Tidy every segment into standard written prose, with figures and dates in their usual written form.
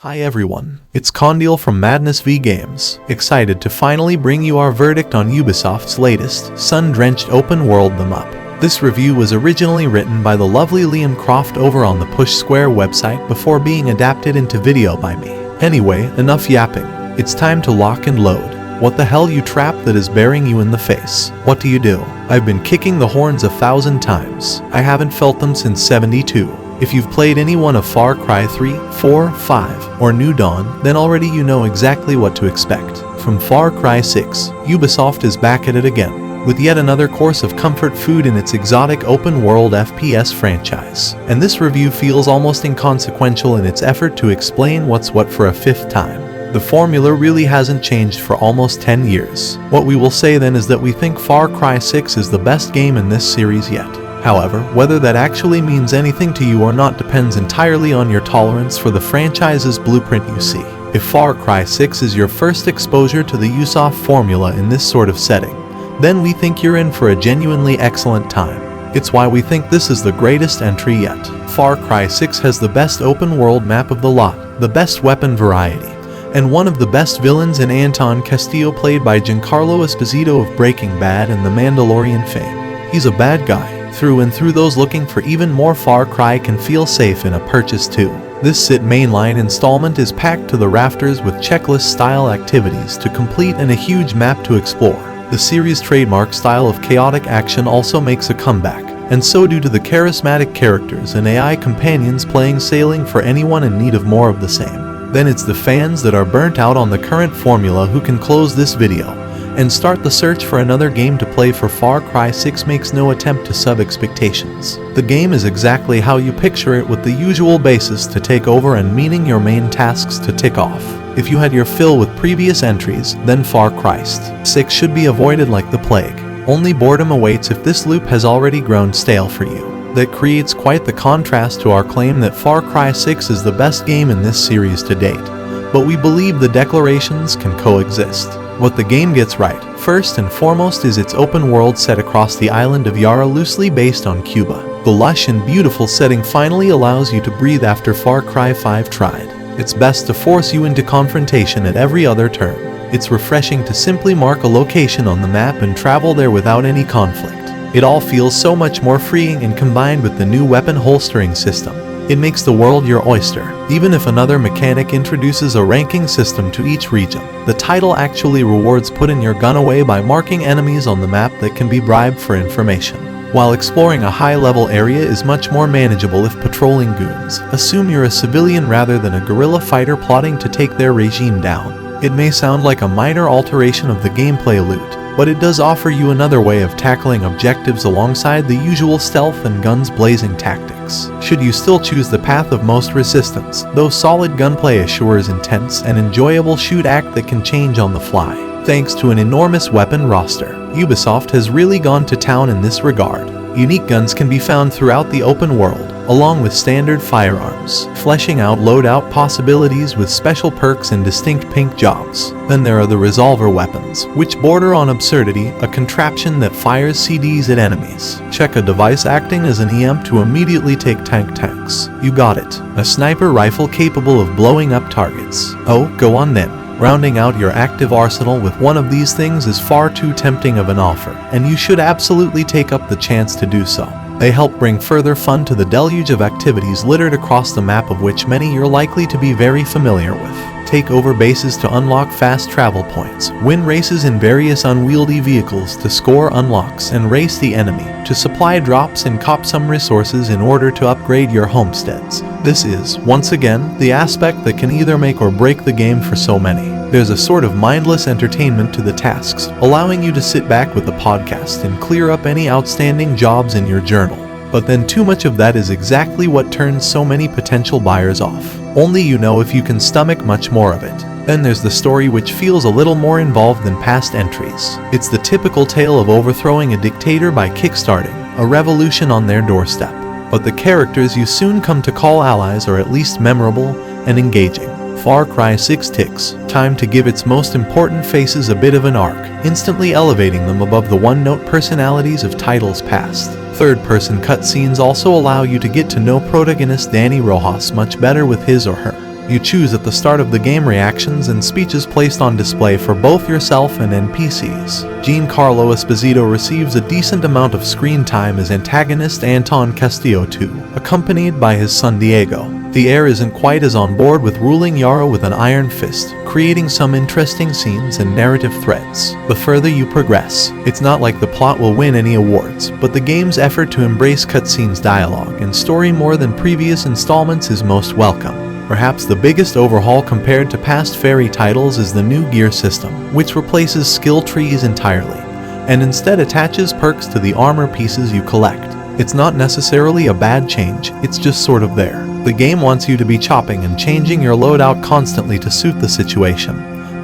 Hi everyone, it's Condil from Madness V Games, excited to finally bring you our verdict on Ubisoft's latest, sun-drenched open world them up. This review was originally written by the lovely Liam Croft over on the Push Square website before being adapted into video by me. Anyway, enough yapping. It's time to lock and load. What the hell, you trap that is bearing you in the face? What do you do? I've been kicking the horns 1,000 times. I haven't felt them since 72. If you've played any one of Far Cry 3, 4, 5, or New Dawn, then already you know exactly what to expect. From Far Cry 6, Ubisoft is back at it again, with yet another course of comfort food in its exotic open-world FPS franchise. And this review feels almost inconsequential in its effort to explain what's what for a fifth time. The formula really hasn't changed for almost 10 years. What we will say then is that we think Far Cry 6 is the best game in this series yet. However, whether that actually means anything to you or not depends entirely on your tolerance for the franchise's blueprint you see. If Far Cry 6 is your first exposure to the Ubisoft formula in this sort of setting, then we think you're in for a genuinely excellent time. It's why we think this is the greatest entry yet. Far Cry 6 has the best open world map of the lot, the best weapon variety, and one of the best villains in Anton Castillo, played by Giancarlo Esposito of Breaking Bad and The Mandalorian fame. He's a bad guy through and through. Those looking for even more Far Cry can feel safe in a purchase too. This SIT mainline installment is packed to the rafters with checklist-style activities to complete and a huge map to explore. The series' trademark style of chaotic action also makes a comeback, and so do the charismatic characters and AI companions playing sailing for anyone in need of more of the same. Then it's the fans that are burnt out on the current formula who can close this video and start the search for another game to play, for Far Cry 6 makes no attempt to sub expectations. The game is exactly how you picture it, with the usual basis to take over and meaning your main tasks to tick off. If you had your fill with previous entries, then Far Cry 6 should be avoided like the plague. Only boredom awaits if this loop has already grown stale for you. That creates quite the contrast to our claim that Far Cry 6 is the best game in this series to date. But we believe the declarations can coexist. What the game gets right, first and foremost, is its open world set across the island of Yara, loosely based on Cuba. The lush and beautiful setting finally allows you to breathe after Far Cry 5 tried its best to force you into confrontation at every other turn. It's refreshing to simply mark a location on the map and travel there without any conflict. It all feels so much more freeing, and combined with the new weapon holstering system, it makes the world your oyster. Even if another mechanic introduces a ranking system to each region, the title actually rewards putting your gun away by marking enemies on the map that can be bribed for information. While exploring a high-level area is much more manageable if patrolling goons assume you're a civilian rather than a guerrilla fighter plotting to take their regime down. It may sound like a minor alteration of the gameplay loot, but it does offer you another way of tackling objectives alongside the usual stealth and guns blazing tactics. Should you still choose the path of most resistance, though solid gunplay assures intense and enjoyable shoot act that can change on the fly. Thanks to an enormous weapon roster, Ubisoft has really gone to town in this regard. Unique guns can be found throughout the open world, along with standard firearms, fleshing out loadout possibilities with special perks and distinct pink jobs. Then there are the revolver weapons, which border on absurdity, a contraption that fires CDs at enemies. Check a device acting as an EM to immediately take tanks. You got it. A sniper rifle capable of blowing up targets. Oh, go on then. Rounding out your active arsenal with one of these things is far too tempting of an offer, and you should absolutely take up the chance to do so. They help bring further fun to the deluge of activities littered across the map, of which many you're likely to be very familiar with. Take over bases to unlock fast travel points, win races in various unwieldy vehicles to score unlocks and race the enemy, to supply drops and cop some resources in order to upgrade your homesteads. This is, once again, the aspect that can either make or break the game for so many. There's a sort of mindless entertainment to the tasks, allowing you to sit back with a podcast and clear up any outstanding jobs in your journal. But then too much of that is exactly what turns so many potential buyers off. Only you know if you can stomach much more of it. Then there's the story, which feels a little more involved than past entries. It's the typical tale of overthrowing a dictator by kickstarting a revolution on their doorstep. But the characters you soon come to call allies are at least memorable and engaging. Far Cry 6 takes time to give its most important faces a bit of an arc, instantly elevating them above the one-note personalities of titles past. Third-person cutscenes also allow you to get to know protagonist Dani Rojas much better with his or her You choose at the start of the game reactions and speeches placed on display for both yourself and NPCs. Giancarlo Esposito receives a decent amount of screen time as antagonist Anton Castillo too, accompanied by his son Diego. The heir isn't quite as on board with ruling Yara with an iron fist, creating some interesting scenes and narrative threads. The further you progress, it's not like the plot will win any awards, but the game's effort to embrace cutscenes, dialogue, and story more than previous installments is most welcome. Perhaps the biggest overhaul compared to past Fairy titles is the new gear system, which replaces skill trees entirely, and instead attaches perks to the armor pieces you collect. It's not necessarily a bad change, it's just sort of there. The game wants you to be chopping and changing your loadout constantly to suit the situation,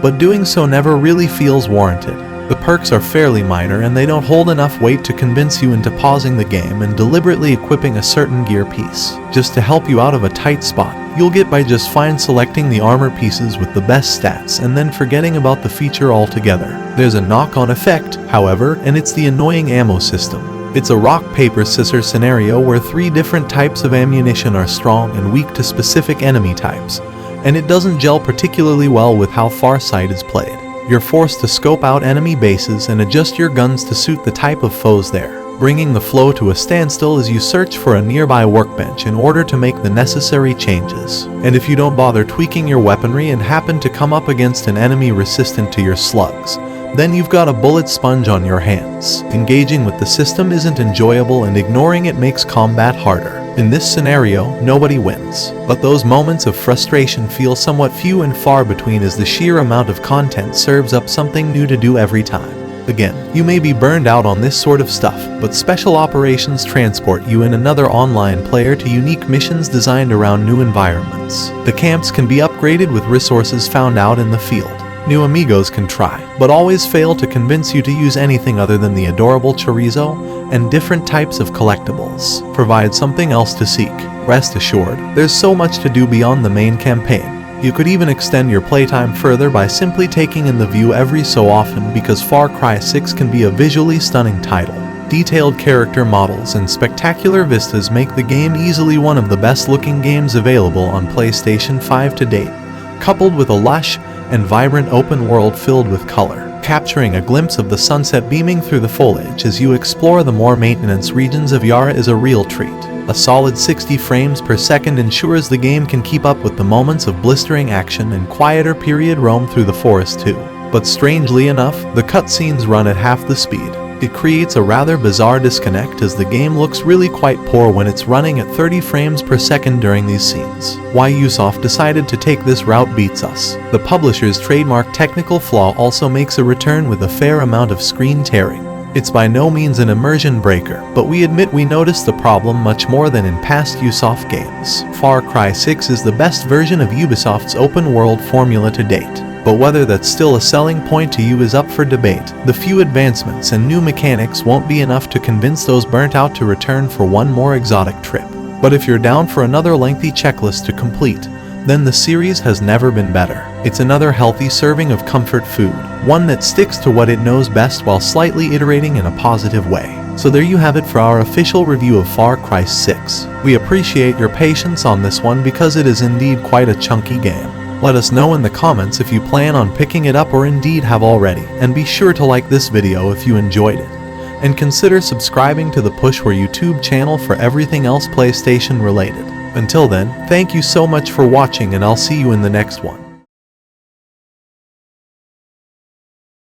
but doing so never really feels warranted. The perks are fairly minor and they don't hold enough weight to convince you into pausing the game and deliberately equipping a certain gear piece, just to help you out of a tight spot. You'll get by just fine selecting the armor pieces with the best stats and then forgetting about the feature altogether. There's a knock-on effect, however, and it's the annoying ammo system. It's a rock, paper, scissors scenario where 3 different types of ammunition are strong and weak to specific enemy types, and it doesn't gel particularly well with how Farsight is played. You're forced to scope out enemy bases and adjust your guns to suit the type of foes there, bringing the flow to a standstill as you search for a nearby workbench in order to make the necessary changes. And if you don't bother tweaking your weaponry and happen to come up against an enemy resistant to your slugs, then you've got a bullet sponge on your hands. Engaging with the system isn't enjoyable and ignoring it makes combat harder. In this scenario, nobody wins, but those moments of frustration feel somewhat few and far between as the sheer amount of content serves up something new to do every time. Again, you may be burned out on this sort of stuff, but Special Operations transport you and another online player to unique missions designed around new environments. The camps can be upgraded with resources found out in the field. New amigos can try, but always fail to convince you to use anything other than the adorable chorizo and different types of collectibles. Provide something else to seek. Rest assured, there's so much to do beyond the main campaign. You could even extend your playtime further by simply taking in the view every so often, because Far Cry 6 can be a visually stunning title. Detailed character models and spectacular vistas make the game easily one of the best looking games available on PlayStation 5 to date, coupled with a lush and vibrant open world filled with color. Capturing a glimpse of the sunset beaming through the foliage as you explore the more maintenance regions of Yara is a real treat. A solid 60 frames per second ensures the game can keep up with the moments of blistering action and quieter period roam through the forest too. But strangely enough, the cutscenes run at half the speed. It creates a rather bizarre disconnect as the game looks really quite poor when it's running at 30 frames per second during these scenes. Why Ubisoft decided to take this route beats us. The publisher's trademark technical flaw also makes a return with a fair amount of screen tearing. It's by no means an immersion breaker, but we admit we noticed the problem much more than in past Ubisoft games. Far Cry 6 is the best version of Ubisoft's open world formula to date. But whether that's still a selling point to you is up for debate. The few advancements and new mechanics won't be enough to convince those burnt out to return for one more exotic trip. But if you're down for another lengthy checklist to complete, then the series has never been better. It's another healthy serving of comfort food, one that sticks to what it knows best while slightly iterating in a positive way. So there you have it for our official review of Far Cry 6. We appreciate your patience on this one because it is indeed quite a chunky game. Let us know in the comments if you plan on picking it up or indeed have already, and be sure to like this video if you enjoyed it. And consider subscribing to the Pushware YouTube channel for everything else PlayStation related. Until then, thank you so much for watching and I'll see you in the next one.